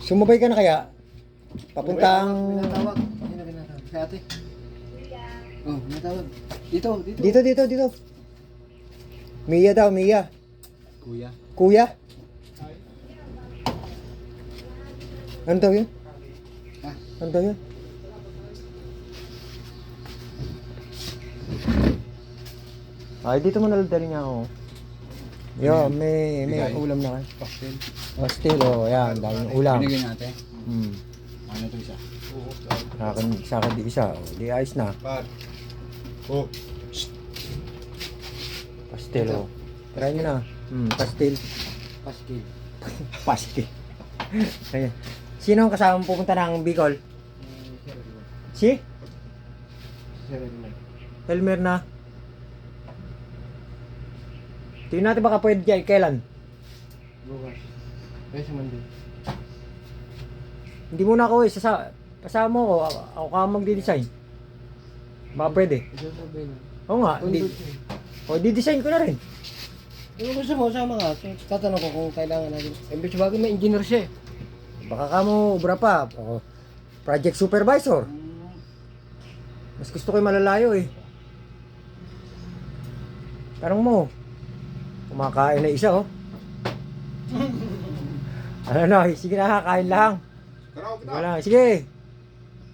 Sumabay ka na kaya? Papuntang... Pinatawag. Sino pinatawag? Si ate. Oh, pinatawag. Dito. Dito. Mia daw, Mia. Kuya. Kuya? Ano daw yun? Ha? Ano daw yun? Ay, dito mo nalagdali niya ako. Yo, may ulam na kayo. Pastel. Pastel, oh, yan, daming ulam. Binigay natin. Hmm. Ano to isa? Sa akin di isa, oh, di ayos na. Oh. Pastel, oh. Try nyo na. Pastel. Pastel. Pastel. Ayan. Sino ang kasama pupunta ng Bicol? Si? Elmer na. Tingnan natin baka pwede dyan. Kailan? Bukas. Eh, sa Monday. Hindi muna ako kasama mo ko. Ako ka magdi-design. Baka pwede. Isasabi na. Oo nga. Di-design ko na rin. Kung gusto mo, sama ka. Tatanong ko kung kailangan natin. Imbes bagay may engineer siya eh. Baka ka mo ubra pa. O, project supervisor. Mas gusto ko yung malalayo eh. Tanong mo. Kumakain na isa oh. Ano na, sige na, kain lang. Wala, sige.